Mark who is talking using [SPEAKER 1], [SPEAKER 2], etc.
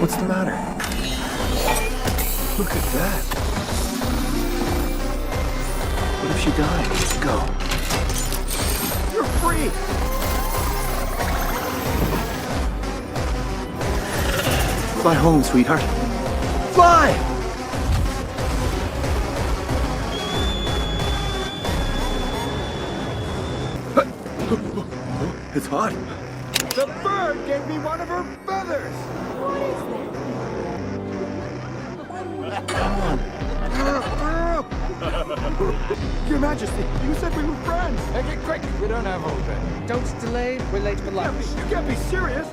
[SPEAKER 1] What's the matter? Look at that. What if she died? Go. You're free! Fly home, sweetheart. Fly! It's hot.
[SPEAKER 2] The bird gave me one of her feathers! Your Majesty, you said we were friends!
[SPEAKER 3] Make it quick, we don't have all day. Don't delay, we're late for lunch.
[SPEAKER 2] You can't be serious!